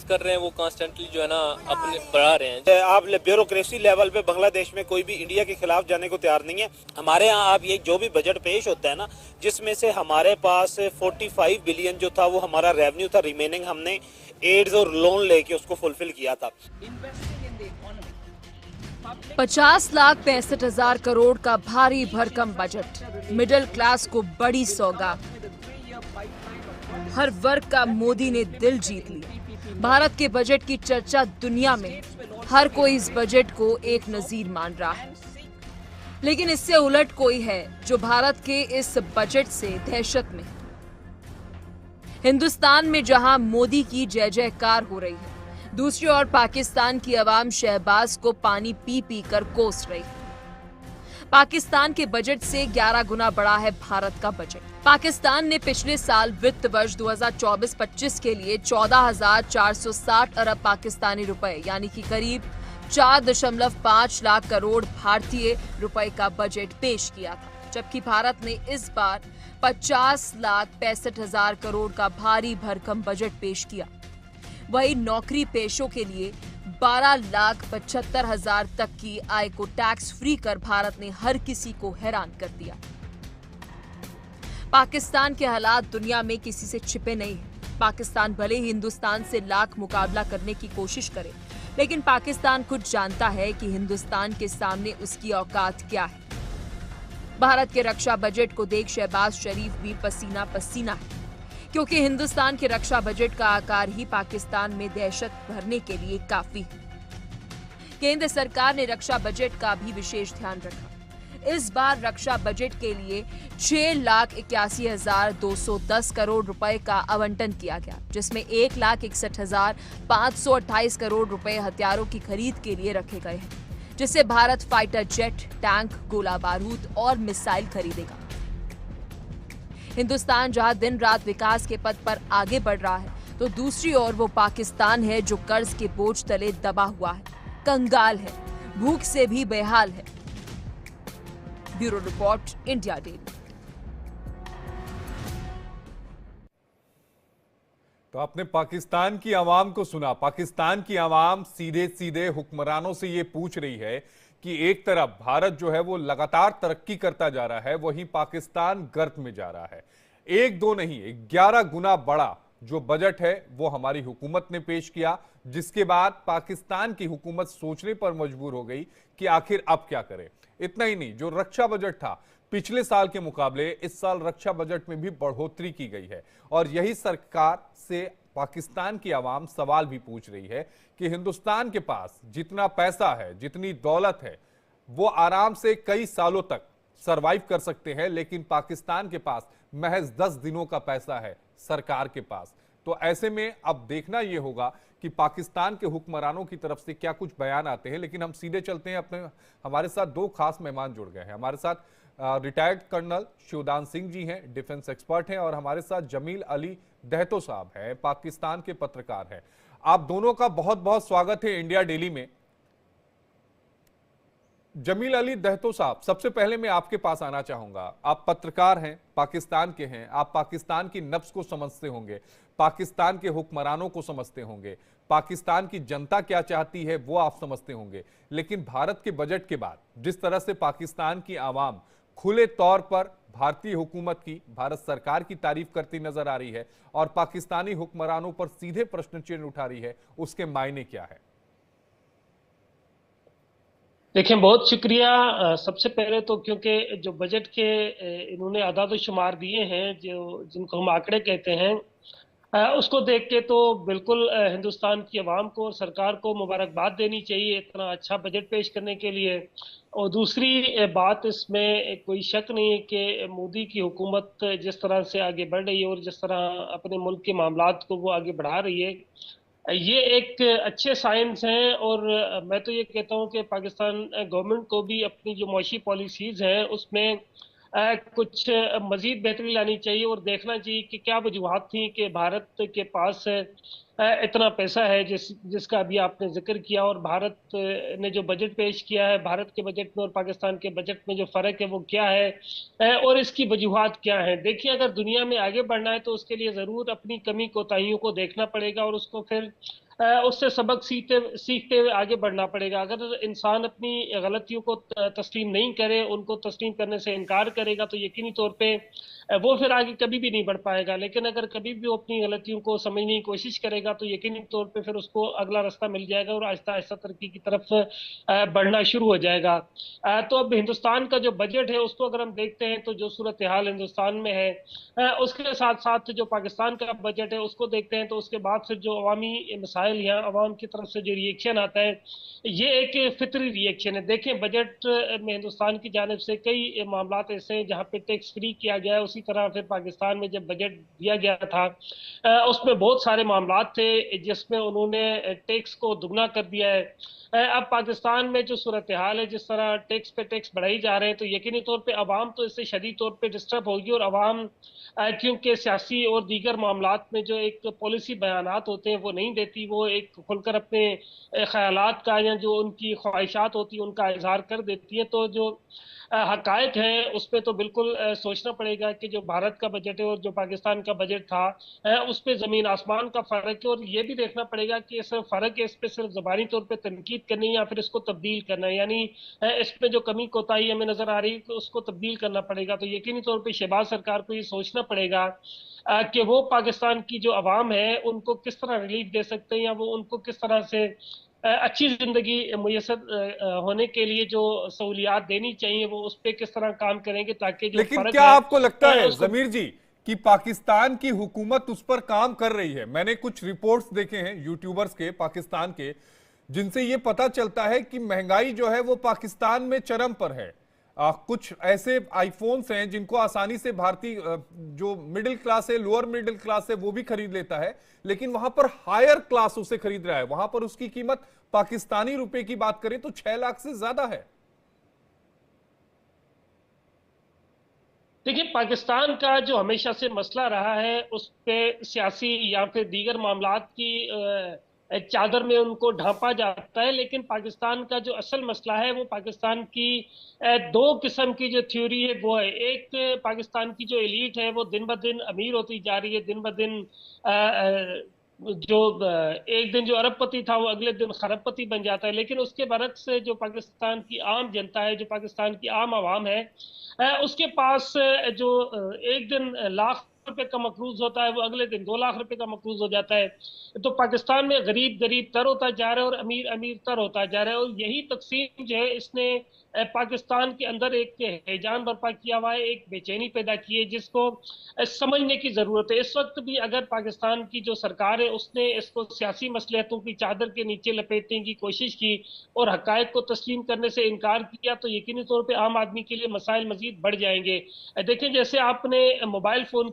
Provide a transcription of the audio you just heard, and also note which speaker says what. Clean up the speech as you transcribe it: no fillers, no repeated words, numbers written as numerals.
Speaker 1: कर रहे हैं वो कॉन्स्टेंटली जो है ना अपने बढ़ा रहे हैं।
Speaker 2: आप ब्यूरोक्रेसी लेवल पे बांग्लादेश में कोई भी इंडिया के खिलाफ जाने को तैयार नहीं है। हमारे यहाँ आप ये जो भी बजट पेश होता है ना, जिसमें से हमारे पास 45 बिलियन जो था वो हमारा रेवेन्यू था, रिमेनिंग हमने एड्स और लोन लेके उसको फुलफिल किया था।
Speaker 3: 50,65,000 करोड़ का भारी भरकम बजट, मिडिल क्लास को बड़ी सौगात, हर वर्ग का मोदी ने दिल जीत लिया। भारत के बजट की चर्चा दुनिया में, हर कोई इस बजट को एक नजीर मान रहा है। लेकिन इससे उलट कोई है जो भारत के इस बजट से दहशत में। हिंदुस्तान में जहां मोदी की जय जयकार हो रही है, दूसरी ओर पाकिस्तान की आवाम शहबाज को पानी पी पी कर कोस रही है। पाकिस्तान के बजट से 11 गुना बड़ा है भारत का बजट। पाकिस्तान ने पिछले साल वित्त वर्ष 2024-25 के लिए 14,460 अरब पाकिस्तानी रुपए यानी कि करीब 4.5 लाख करोड़ भारतीय रुपए का बजट पेश किया था, जबकि भारत ने इस बार 50,65,000 करोड़ का भारी भरकम बजट पेश किया। वही नौकरी पेशों के लिए 12,75,000 तक की आय को टैक्स फ्री कर भारत ने हर किसी को हैरान कर दिया। पाकिस्तान के हालात दुनिया में किसी से छिपे नहीं हैं। पाकिस्तान भले ही हिंदुस्तान से लाख मुकाबला करने की कोशिश करे, लेकिन पाकिस्तान खुद जानता है कि हिंदुस्तान के सामने उसकी औकात क्या है। भारत के रक्षा बजट को देख शहबाज शरीफ भी पसीना पसीना है, क्योंकि हिंदुस्तान के रक्षा बजट का आकार ही पाकिस्तान में दहशत भरने के लिए काफी है। केंद्र सरकार ने रक्षा बजट का भी विशेष ध्यान रखा। इस बार रक्षा बजट के लिए 6,81,210 करोड़ रुपए का आवंटन किया गया, जिसमें 1,61,528 करोड़ रुपए हथियारों की खरीद के लिए रखे गए हैं, जिससे भारत फाइटर जेट, टैंक, गोला बारूद और मिसाइल खरीदेगा। हिंदुस्तान जहां दिन रात विकास के पथ पर आगे बढ़ रहा है, तो दूसरी ओर वो पाकिस्तान है जो कर्ज के बोझ तले दबा हुआ है, कंगाल है, भूख से भी बेहाल है। Bureau report, India daily.
Speaker 4: तो आपने पाकिस्तान की आवाम को सुना। पाकिस्तान की आवाम सीधे सीधे हुक्मरानों से ये पूछ रही है कि एक तरफ भारत जो है वो लगातार तरक्की करता जा रहा है, वहीं पाकिस्तान गर्त में जा रहा है। एक दो नहीं, 11 गुना बड़ा जो बजट है वो हमारी हुकूमत ने पेश किया, जिसके बाद पाकिस्तान की हुकूमत सोचने पर मजबूर हो गई कि आखिर अब क्या करे। इतना ही नहीं, जो रक्षा बजट था पिछले साल के मुकाबले इस साल रक्षा बजट में भी बढ़ोतरी की गई है, और यही सरकार से पाकिस्तान की आवाम सवाल भी पूछ रही है कि हिंदुस्तान के पास जितना पैसा है, जितनी दौलत है, वो आराम से कई सालों तक सरवाइव कर सकते हैं, लेकिन पाकिस्तान के पास महज 10 दिनों का पैसा है सरकार के पास। तो ऐसे में अब देखना यह होगा कि पाकिस्तान के हुक्मरानों की तरफ से क्या कुछ बयान आते हैं। लेकिन हम सीधे चलते हैं अपने, हमारे साथ दो खास मेहमान जुड़ गए हैं। हमारे साथ रिटायर्ड कर्नल शिवदान सिंह जी हैं, डिफेंस एक्सपर्ट हैं, और हमारे साथ जमील अली दहतो साहब हैं, पाकिस्तान के पत्रकार हैं। आप दोनों का बहुत बहुत स्वागत है इंडिया डेली में। जमील अली दहतो साहब, सबसे पहले मैं आपके पास आना चाहूंगा। आप पत्रकार हैं, पाकिस्तान के हैं, आप पाकिस्तान की नब्ज को समझते होंगे, पाकिस्तान के हुक्मरानों को समझते होंगे, पाकिस्तान की जनता क्या चाहती है वो आप समझते होंगे। लेकिन भारत के बजट के बाद जिस तरह से पाकिस्तान की आवाम खुले तौर पर भारतीय हुकूमत की, भारत सरकार की तारीफ करती नजर आ रही है और पाकिस्तानी हुक्मरानों पर सीधे प्रश्न चिन्ह उठा रही है, उसके मायने क्या है?
Speaker 5: देखिए, बहुत शुक्रिया। सबसे पहले तो क्योंकि जो बजट के इन्होंने आदाद शुमार दिए हैं, जो जिनको हम आंकड़े कहते हैं, उसको देख के तो बिल्कुल हिंदुस्तान की आवाम को और सरकार को मुबारकबाद देनी चाहिए इतना अच्छा बजट पेश करने के लिए। और दूसरी बात, इसमें कोई शक नहीं है कि मोदी की हुकूमत जिस तरह से आगे बढ़ रही है और जिस तरह अपने मुल्क के मामलात को वो आगे बढ़ा रही है, ये एक अच्छे साइंस हैं। और मैं तो ये कहता हूँ कि पाकिस्तान गवर्नमेंट को भी अपनी जो मुआशी पॉलिसीज हैं उसमें कुछ मजीद बेहतरी लानी चाहिए और देखना चाहिए कि क्या वजूहत थी कि भारत के पास इतना पैसा है जिसका अभी आपने जिक्र किया, और भारत ने जो बजट पेश किया है, भारत के बजट में और पाकिस्तान के बजट में जो फर्क है वो क्या है और इसकी वजूहत क्या है। देखिए, अगर दुनिया में आगे बढ़ना है तो उसके लिए ज़रूर अपनी कमी कोताहियों को देखना पड़ेगा और उसको फिर उससे सबक सीखते सीखते हुए आगे बढ़ना पड़ेगा। अगर इंसान अपनी गलतियों को तस्लीम नहीं करे, उनको तस्लीम करने से इनकार करेगा, तो यकीनी तौर पे वो फिर आगे कभी भी नहीं बढ़ पाएगा। लेकिन अगर कभी भी वो अपनी गलतियों को समझने की कोशिश करेगा, तो यकीनी तौर पे फिर उसको अगला रास्ता मिल जाएगा और आहिस्ता आहिस्ता तरक्की की तरफ बढ़ना शुरू हो जाएगा। तो अब हिंदुस्तान का जो बजट है उसको अगर हम देखते हैं, तो जो सूरत हाल हिंदुस्तान में है, उसके साथ साथ जो पाकिस्तान का बजट है उसको देखते हैं, तो उसके बाद फिर जो अवामी मसाइल या अवाम की तरफ से जो रिएक्शन आता है, ये एक फितरी रिएक्शन है। देखें, बजट में हिंदुस्तान की जानिब से कई मामला ऐसे हैं जहाँ पे टैक्स फ्री किया गया है। उसी तरह फिर पाकिस्तान में जब बजट दिया गया था, उसमें बहुत सारे मामला थे जिसमें उन्होंने टैक्स को दुगना कर दिया है। अब पाकिस्तान में जो सूरत हाल है, जिस तरह टैक्स पे टैक्स बढ़ाई जा रहे हैं, तो यकीनी तौर पे अवाम तो इससे शदीद तौर पे डिस्टर्ब होगी। और अवाम क्योंकि सियासी और दीगर मामलात में जो एक पॉलिसी बयानात होते हैं वो नहीं देती, वो एक खुलकर अपने ख्यालात का या जो उनकी ख्वाहिशात होती हैं उनका इजहार कर देती है। तो जो हकायक हैं उस पर तो बिल्कुल सोचना पड़ेगा कि जो भारत का बजट है और जो पाकिस्तान का बजट था, उस पर जमीन आसमान का फर्क है। और ये भी देखना पड़ेगा कि सिर्फ फर्क है, इस पर सिर्फ जबानी तौर पर तनकीद करनी है या फिर इसको तब्दील करना है, यानी इसमें जो कमी कोताही हमें नजर आ रही है तो उसको तब्दील करना पड़ेगा। तो यकीनी तौर पर शहबाज सरकार को ये सोचना पड़ेगा कि वो पाकिस्तान की जो अवाम है उनको किस तरह रिलीफ दे सकते हैं, या वो उनको किस तरह से अच्छी जिंदगी मुयसर होने के लिए जो सहूलियात देनी चाहिए वो उस पर किस तरह काम करेंगे, ताकि जो
Speaker 4: लेकिन
Speaker 5: फर्क
Speaker 4: क्या
Speaker 5: है
Speaker 4: आपको लगता है
Speaker 5: उसको।
Speaker 4: जमीर जी कि पाकिस्तान की हुकूमत उस पर काम कर रही है? मैंने कुछ रिपोर्ट्स देखे हैं यूट्यूबर्स के पाकिस्तान के, जिनसे ये पता चलता है कि महंगाई जो है वो पाकिस्तान में चरम पर है। कुछ ऐसे आईफोन्स हैं जिनको आसानी से भारतीय जो मिडिल क्लास है, लोअर मिडिल क्लास है, वो भी खरीद लेता है, लेकिन वहां पर हायर क्लास उसे खरीद रहा है। वहां पर उसकी कीमत पाकिस्तानी रुपए की बात करें तो 6 लाख से ज्यादा है।
Speaker 5: देखिए, पाकिस्तान का जो हमेशा से मसला रहा है उस पे सियासी या फिर दीगर मामलात की चादर में उनको ढांपा जाता है। लेकिन पाकिस्तान का जो असल मसला है वो पाकिस्तान की दो किस्म की जो थ्योरी है वो है। एक, पाकिस्तान की जो एलीट है वो दिन ब दिन अमीर होती जा रही है, दिन ब दिन जो एक दिन जो अरबपति था वो अगले दिन खरबपति बन जाता है। लेकिन उसके बरक्स जो पाकिस्तान की आम जनता है, जो पाकिस्तान की आम आवाम है, उसके पास जो एक दिन लाख रुपए का मकरूज होता है वो अगले दिन 2 लाख रुपए का मकरूज हो जाता है। तो पाकिस्तान में गरीब गरीब तर होता जा रहा है और अमीर अमीर तर होता जा रहा है। और यही तकसीम जो है इसने पाकिस्तान के अंदर एक हैजान बर्पा किया हुआ है, एक बेचैनी पैदा की है जिसको समझने की जरूरत है। इस वक्त भी अगर पाकिस्तान की जो सरकार है उसने इसको सियासी मसलहतों की चादर के नीचे लपेटने की कोशिश की और हकायक को तस्लीम करने से इनकार किया, तो यकीनी तौर पर आम आदमी के लिए मसाइल मजीद बढ़ जाएंगे। देखें, जैसे आपने मोबाइल फोन